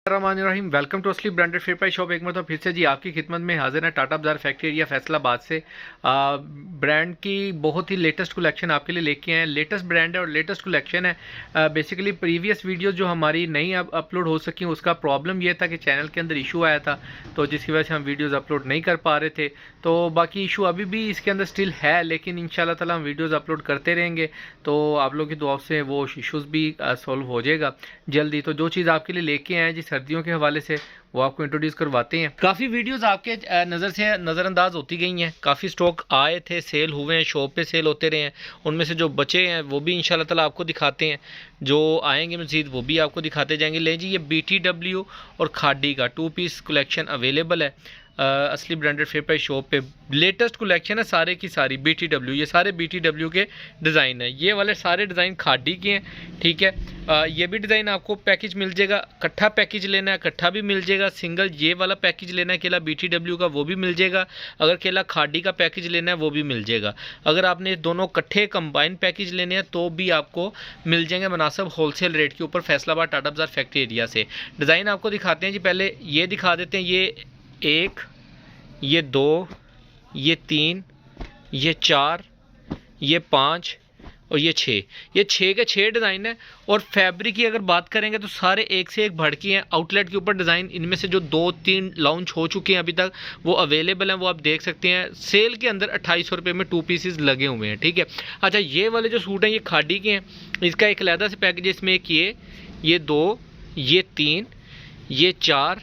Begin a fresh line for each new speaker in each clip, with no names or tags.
Rahim welcome to असली branded fair price shop. एक मतलब फिर से जी आपकी खिदमत में हाजिर है टाटा बाजार फैक्ट्री एरिया फैसलाबाद से। ब्रांड की बहुत ही लेटेस्ट कलेक्शन आपके लिए लेके आए हैं। लेटेस्ट ब्रांड है और लेटेस्ट कलेक्शन है। बेसिकली प्रीवियस वीडियोस जो हमारी नहीं अपलोड हो सकी उसका प्रॉब्लम यह था कि चैनल के अंदर इशू आया था, तो जिसकी वजह से हम वीडियोज़ अपलोड नहीं कर पा रहे थे। तो बाकी इशू अभी भी इसके अंदर स्टिल है, लेकिन इंशाल्लाह ताला हम वीडियोज़ अपलोड करते रहेंगे, तो आप लोगों की दुआ से वो इशूज़ भी सॉल्व हो जाएगा जल्दी। तो जो चीज़ आपके लिए लेके आए हैं जी सर्दियों के हवाले से वो आपको इंट्रोड्यूस करवाते हैं। काफ़ी वीडियोस आपके नज़र से नज़रअंदाज होती गई हैं, काफ़ी स्टॉक आए थे, सेल हुए हैं, शॉप पे सेल होते रहे हैं। उनमें से जो बचे हैं वो भी इंशाल्लाह ताला आपको दिखाते हैं, जो आएंगे मज़ीद वो भी आपको दिखाते जाएंगे। ले जी, ये BTW और खाडी का 2 पीस कलेक्शन अवेलेबल है असली ब्रांडेड फेयर प्राइस शॉप पे। लेटेस्ट कलेक्शन है सारे की सारी BTW, ये सारे BTW के डिज़ाइन है। ये वाले सारे डिज़ाइन खाडी के हैं, ठीक है। ये भी डिज़ाइन आपको पैकेज मिल जाएगा, इकट्ठा पैकेज लेना है इकट्ठा भी मिल जाएगा, सिंगल ये वाला पैकेज लेना है केला BTW का वो भी मिल जाएगा, अगर केला खाडी का पैकेज लेना है वो भी मिल जाएगा। अगर आपने दोनों इकट्ठे कंबाइन पैकेज लेने हैं तो भी आपको मिल जाएंगे मुनासिब होलसेल रेट के ऊपर फैसलाबाद टाटा बाजार फैक्ट्री एरिया से। डिज़ाइन आपको दिखाते हैं जी, पहले ये दिखा देते हैं। ये 1, ये 2, ये 3, ये 4, ये 5 और ये 6। ये 6 के 6 डिज़ाइन है। और फैब्रिक की अगर बात करेंगे तो सारे एक से एक भड़की हैं। आउटलेट के ऊपर डिज़ाइन इनमें से जो 2-3 लॉन्च हो चुके हैं अभी तक वो अवेलेबल हैं, वो आप देख सकते हैं। सेल के अंदर 2800 रुपये में 2 पीसेस लगे हुए हैं, ठीक है। अच्छा, ये वाले जो सूट हैं ये खाडी के हैं, इसका एक अलहदा से पैकेज है। इसमें एक ये 2, ये 3, ये 4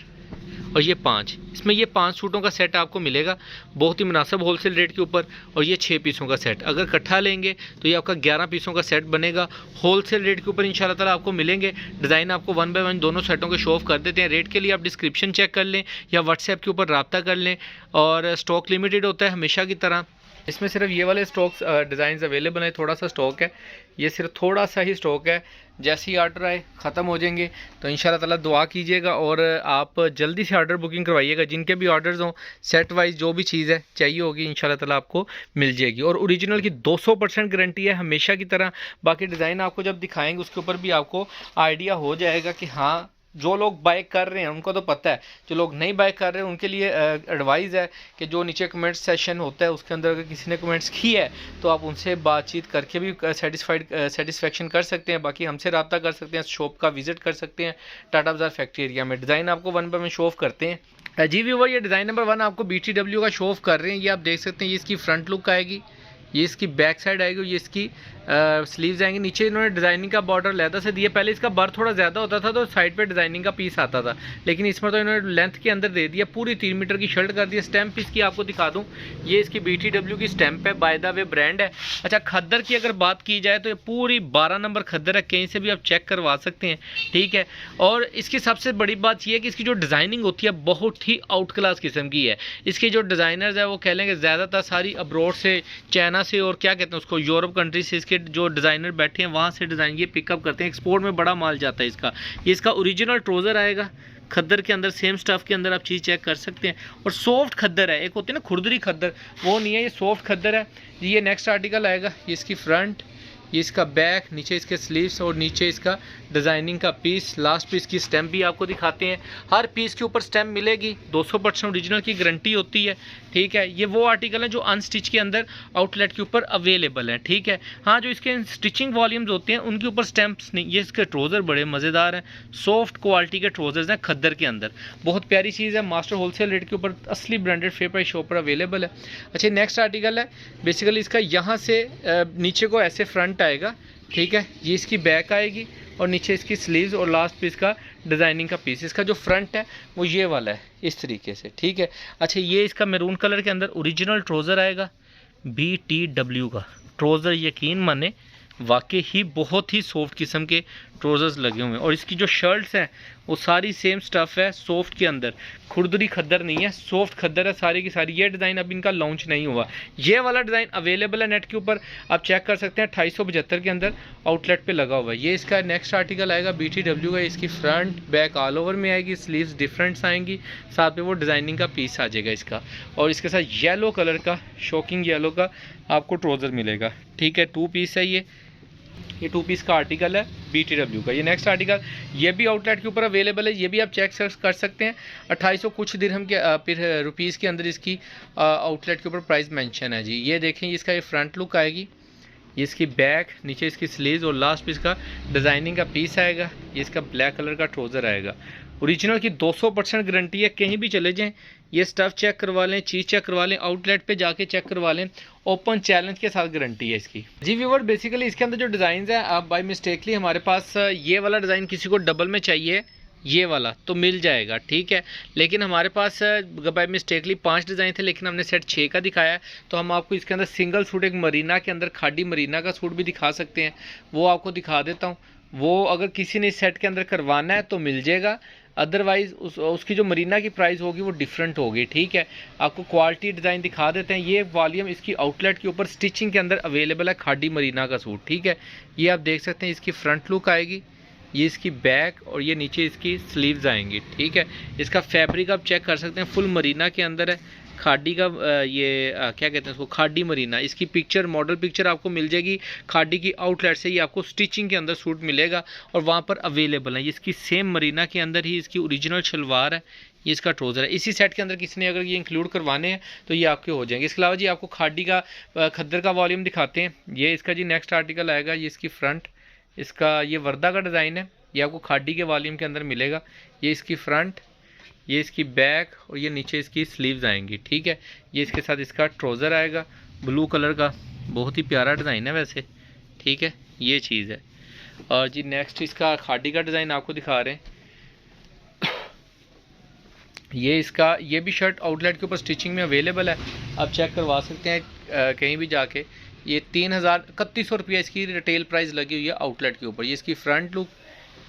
और ये 5। इसमें ये 5 सूटों का सेट आपको मिलेगा बहुत ही मुनासिब होलसेल रेट के ऊपर। और ये 6 पीसों का सेट अगर इकट्ठा लेंगे तो ये आपका 11 पीसों का सेट बनेगा होलसेल रेट के ऊपर इंशाल्लाह ताला आपको मिलेंगे। डिज़ाइन आपको 1 बाय 1 दोनों सेटों के शो ऑफ कर देते हैं। रेट के लिए आप डिस्क्रिप्शन चेक कर लें या व्हाट्सएप के ऊपर रब्ता कर लें। और स्टॉक लिमिटेड होता है हमेशा की तरह। इसमें सिर्फ ये वाले स्टॉक्स डिज़ाइंस अवेलेबल है, थोड़ा सा स्टॉक है, ये सिर्फ थोड़ा सा ही स्टॉक है। जैसे ही ऑर्डर आए ख़त्म हो जाएंगे, तो इंशाल्लाह ताला दुआ कीजिएगा और आप जल्दी से ऑर्डर बुकिंग करवाइएगा। जिनके भी ऑर्डर्स हों सेट वाइज जो भी चीज़ है चाहिए होगी इंशाल्लाह ताला आपको मिल जाएगी। और ओरिजिनल की 200% गारंटी है हमेशा की तरह। बाकी डिज़ाइन आपको जब दिखाएंगे उसके ऊपर भी आपको आइडिया हो जाएगा कि हाँ जो लोग बाय कर रहे हैं उनको तो पता है, जो लोग नहीं बाय कर रहे हैं उनके लिए एडवाइस है कि जो नीचे कमेंट सेशन होता है उसके अंदर अगर किसी ने कमेंट्स की है तो आप उनसे बातचीत करके भी सेटिस्फेक्शन कर सकते हैं। बाकी हमसे रब्ता कर सकते हैं, शॉप का विजिट कर सकते हैं टाटा बाजार फैक्ट्री एरिया में। डिज़ाइन आपको 1 बाय 1 शो ऑफ करते हैं। जी व्यूअर, ये डिज़ाइन नंबर 1 आपको BTW का शो ऑफ कर रहे हैं। ये आप देख सकते हैं, ये इसकी फ्रंट लुक आएगी, ये इसकी बैक साइड आएगी, ये इसकी स्लीव्स आएंगे। नीचे इन्होंने डिज़ाइनिंग का बॉर्डर लहदा से दिया। पहले इसका बर थोड़ा ज़्यादा होता था तो साइड पे डिज़ाइनिंग का पीस आता था, लेकिन इसमें तो इन्होंने लेंथ के अंदर दे दिया, पूरी 3 मीटर की शर्ट कर दी। स्टैम्प इसकी आपको दिखा दूँ, ये इसकी BTW की स्टैम्प है, बाय द वे ब्रांड है। अच्छा, खद्दर की अगर बात की जाए तो ये पूरी 12 नंबर खद्दर है, कहीं से भी आप चेक करवा सकते हैं, ठीक है। और इसकी सबसे बड़ी बात यह है कि इसकी जो डिज़ाइनिंग होती है बहुत ही आउट क्लास किस्म की है। इसके जो डिज़ाइनर्स है वो कह लेंगे ज़्यादातर सारी अब्रॉड से, चाइना से और क्या कहते हैं उसको, यूरोप कंट्री से इसके जो डिज़ाइनर बैठे हैं वहाँ से डिज़ाइन ये पिकअप करते हैं। एक्सपोर्ट में बड़ा माल जाता है इसका। ये इसका ओरिजिनल ट्राउज़र आएगा खद्दर के अंदर, सेम स्टफ़ के अंदर आप चीज़ चेक कर सकते हैं। और सॉफ्ट खद्दर है, एक होती है ना खुरदरी खद्दर, वो नहीं है, ये सॉफ्ट खद्दर है। ये नेक्स्ट आर्टिकल आएगा, ये इसकी फ्रंट, ये इसका बैक, नीचे इसके स्लीव्स और नीचे इसका डिज़ाइनिंग का पीस। लास्ट पीस की स्टैम्प भी आपको दिखाते हैं। हर पीस के ऊपर स्टैम्प मिलेगी, 200% ओरिजिनल की गारंटी होती है, ठीक है। ये वो आर्टिकल है जो अनस्टिच के अंदर आउटलेट के ऊपर अवेलेबल है, ठीक है। हाँ, जो इसके स्टिचिंग वॉल्यूम्स होते हैं उनके ऊपर स्टैम्प्स नहीं। ये इसके ट्राउज़र बड़े मज़ेदार हैं, सॉफ्ट क्वालिटी के ट्राउज़र्स हैं खद्दर के अंदर, बहुत प्यारी चीज़ है। मास्टर होलसेल रेट के ऊपर असली ब्रांडेड फेयर प्राइस शॉप पर अवेलेबल है। अच्छा, नेक्स्ट आर्टिकल है, बेसिकली इसका यहाँ से नीचे को ऐसे फ्रंट आएगा, ठीक है। ये इसकी बैक आएगी और नीचे इसकी स्लीव्स और लास्ट पीस का डिज़ाइनिंग का पीस। इसका जो फ्रंट है वो ये वाला है इस तरीके से, ठीक है। अच्छा, ये इसका मैरून कलर के अंदर ओरिजिनल ट्राउज़र आएगा BTW का ट्राउज़र। यकीन माने वाकई ही बहुत ही सॉफ्ट किस्म के ट्राउज़र्स लगे हुए हैं। और इसकी जो शर्ट्स हैं वो सारी सेम स्टफ़ है, सॉफ्ट के अंदर, खुरदरी खद्दर नहीं है, सॉफ्ट खद्दर है सारी की सारी। ये डिज़ाइन अभी इनका लॉन्च नहीं हुआ, ये वाला डिज़ाइन अवेलेबल है नेट के ऊपर, आप चेक कर सकते हैं। 2875 के अंदर आउटलेट पे लगा हुआ है। ये इसका नेक्स्ट आर्टिकल आएगा BTW का। इसकी फ्रंट बैक ऑल ओवर में आएगी, स्लीव्स डिफरेंट्स आएंगी, साथ में वो डिज़ाइनिंग का पीस आ जाएगा इसका। और इसके साथ येलो कलर का, शॉकिंग येलो का आपको ट्राउज़र मिलेगा, ठीक है। 2 पीस है ये। ये 2 पीस का आर्टिकल है BTW का। ये नेक्स्ट आर्टिकल, ये भी आउटलेट के ऊपर अवेलेबल है, ये भी आप चेक कर सकते हैं। 2800 कुछ दिरहम के फिर रुपीज़ के अंदर इसकी आउटलेट के ऊपर प्राइस मेंशन है जी। ये देखें, इसका ये फ्रंट लुक आएगी, ये इसकी बैक, नीचे इसकी स्लीव्स और लास्ट पीस का डिज़ाइनिंग का पीस आएगा। ये इसका ब्लैक कलर का ट्राउज़र आएगा। ओरिजिनल की 200% गारंटी है, कहीं भी चले जाएं ये स्टफ़ चेक करवा लें, चीज़ चेक करवा लें, आउटलेट पे जाके चेक करवा लें, ओपन चैलेंज के साथ गारंटी है इसकी जी। व्यूअर बेसिकली इसके अंदर जो डिज़ाइन है, आप बाय मिस्टेकली हमारे पास ये वाला डिज़ाइन किसी को डबल में चाहिए ये वाला तो मिल जाएगा, ठीक है। लेकिन हमारे पास बाय मिस्टेकली 5 डिज़ाइन थे, लेकिन हमने सेट 6 का दिखाया है, तो हम आपको इसके अंदर सिंगल सूट, एक मरीना के अंदर खाड़ी मरीना का सूट भी दिखा सकते हैं, वो आपको दिखा देता हूँ। वो अगर किसी ने इस सेट के अंदर करवाना है तो मिल जाएगा, अदरवाइज़ उसकी जो मरीना की प्राइस होगी वो डिफरेंट होगी, ठीक है। आपको क्वालिटी डिज़ाइन दिखा देते हैं। ये वॉल्यूम इसकी आउटलेट के ऊपर स्टिचिंग के अंदर अवेलेबल है, खाड़ी मरीना का सूट, ठीक है। ये आप देख सकते हैं, इसकी फ्रंट लुक आएगी, ये इसकी बैक और ये नीचे इसकी स्लीव्स आएंगी, ठीक है। इसका फैब्रिक आप चेक कर सकते हैं, फुल मरीना के अंदर है, खाड़ी का क्या कहते हैं उसको, खाड़ी मरीना। इसकी पिक्चर, मॉडल पिक्चर आपको मिल जाएगी खाड़ी की आउटलेट से। ये आपको स्टिचिंग के अंदर सूट मिलेगा और वहाँ पर अवेलेबल है। इसकी सेम मरीना के अंदर ही इसकी ओरिजिनल शलवार है, ये इसका ट्राउज़र है। इसी सेट के अंदर किसी ने अगर ये इंक्लूड करवाने हैं तो ये आपके हो जाएंगे। इसके अलावा जी आपको खाड़ी का खद्दर का वॉल्यूम दिखाते हैं। ये इसका जी नेक्स्ट आर्टिकल आएगा, ये इसकी फ्रंट, इसका ये वर्दा का डिज़ाइन है, ये आपको खाड़ी के वॉल्यूम के अंदर मिलेगा। ये इसकी फ्रंट, ये इसकी बैक और ये नीचे इसकी स्लीव्स आएंगी, ठीक है। ये इसके साथ इसका ट्राउज़र आएगा ब्लू कलर का, बहुत ही प्यारा डिज़ाइन है वैसे, ठीक है। ये चीज़ है। और जी नेक्स्ट इसका खाड़ी का डिज़ाइन आपको दिखा रहे हैं। ये इसका, ये भी शर्ट आउटलेट के ऊपर स्टिचिंग में अवेलेबल है, आप चेक करवा सकते हैं कहीं भी जाके। ये 3100 रुपये इसकी रिटेल प्राइस लगी हुई है आउटलेट के ऊपर। ये इसकी फ्रंट लुक,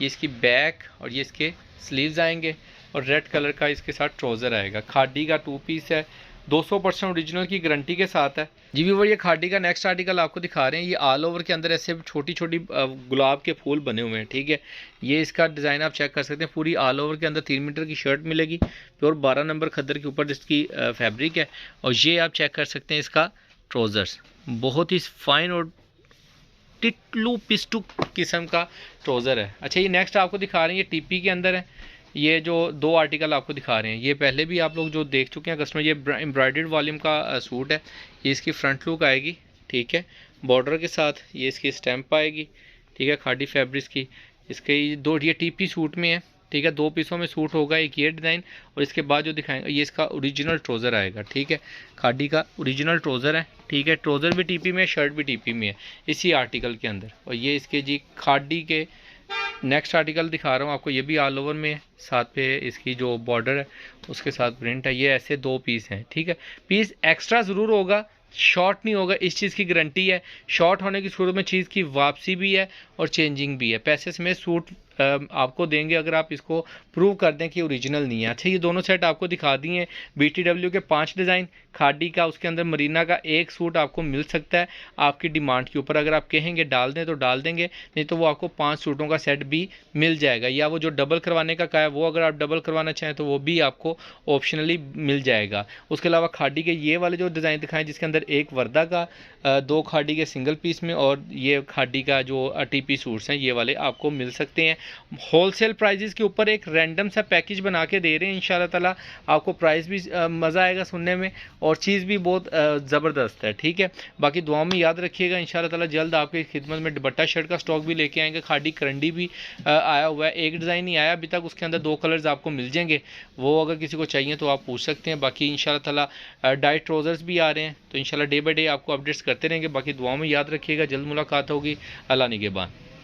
ये इसकी बैक और ये इसके स्लीव्स आएंगे और रेड कलर का इसके साथ ट्राउज़र आएगा। खाड़ी का 2 पीस है, 200% ओरिजिनल की गारंटी के साथ है जी। व्यूअर ये खाड़ी का नेक्स्ट आर्टिकल आपको दिखा रहे हैं। ये ऑल ओवर के अंदर ऐसे छोटी छोटी गुलाब के फूल बने हुए हैं, ठीक है। ये इसका डिज़ाइन आप चेक कर सकते हैं। पूरी ऑल ओवर के अंदर 3 मीटर की शर्ट मिलेगी, प्योर 12 नंबर खद्दर के ऊपर जिसकी फैब्रिक है। और ये आप चेक कर सकते हैं इसका ट्राउज़र्स, बहुत ही फाइन और टिटलू पिस्टू किस्म का ट्राउज़र है। अच्छा, ये नेक्स्ट आपको दिखा रहे हैं, ये टीपी के अंदर है। ये जो 2 आर्टिकल आपको दिखा रहे हैं, ये पहले भी आप लोग जो देख चुके हैं कस्टमर। ये एम्ब्रॉयडर्ड वॉल्यूम का सूट है। ये इसकी फ्रंट लुक आएगी, ठीक है, बॉर्डर के साथ। ये इसकी स्टैम्प आएगी, ठीक है, खाड़ी फैब्रिक्स की। इसके ये टीपी सूट में है, ठीक है। 2 पीसों में सूट होगा, एक ये डिज़ाइन और इसके बाद जो दिखाएंगे ये इसका ओरिजिनल ट्राउज़र आएगा, ठीक है। खाड़ी का ओरिजिनल ट्राउज़र है, ठीक है। ट्राउज़र भी टीपी में है, शर्ट भी टीपी में है इसी आर्टिकल के अंदर। और ये इसके जी खाड़ी के नेक्स्ट आर्टिकल दिखा रहा हूँ आपको, ये भी ऑल ओवर में है, साथ पे इसकी जो बॉर्डर है उसके साथ प्रिंट है। ये ऐसे 2 पीस हैं, ठीक है। पीस एक्स्ट्रा ज़रूर होगा, शॉर्ट नहीं होगा, इस चीज़ की गारंटी है। शॉर्ट होने की सूरत में चीज़ की वापसी भी है और चेंजिंग भी है। पैसे समेत सूट आपको देंगे अगर आप इसको प्रूव कर दें कि ओरिजिनल नहीं है। अच्छा, ये दोनों सेट आपको दिखा दिए हैं। BTW के 5 डिज़ाइन, खाड़ी का, उसके अंदर मरीना का 1 सूट आपको मिल सकता है आपकी डिमांड के ऊपर। अगर आप कहेंगे डाल दें तो डाल देंगे, नहीं तो वो आपको 5 सूटों का सेट भी मिल जाएगा। या वो जो डबल करवाने का कहा है वो अगर आप डबल करवाना चाहें तो वो भी आपको ऑप्शनली मिल जाएगा। उसके अलावा खाड़ी के ये वाले जो डिज़ाइन दिखाएं, जिसके अंदर एक वर्दा का, 2 खाड़ी के सिंगल पीस में और ये खाड़ी का जो TP सूट्स हैं, ये वाले आपको मिल सकते हैं। होलसेल प्राइजेस के ऊपर एक रैंडम सा पैकेज बना के दे रहे हैं इंशाल्लाह ताला। आपको प्राइस भी मज़ा आएगा सुनने में और चीज़ भी बहुत ज़बरदस्त है, ठीक है। बाकी दुआओं में याद रखिएगा, इंशाल्लाह ताला जल्द आपकी खिदमत में दुपट्टा शर्ट का स्टॉक भी लेके आएंगे। खाड़ी करंडी भी आया हुआ है, एक डिज़ाइन ही आया अभी तक, उसके अंदर 2 कलर्स आपको मिल जाएंगे। वो अगर किसी को चाहिए तो आप पूछ सकते हैं। बाकी इंशाल्लाह ताला डाइट ट्राउज़र्स भी आ रहे हैं, तो इंशाल्लाह डे बाई डे आपको अपडेट्स करते रहेंगे। बाकी दुआओं में याद रखिएगा, जल्द मुलाकात होगी। अल्लाह निगहबान।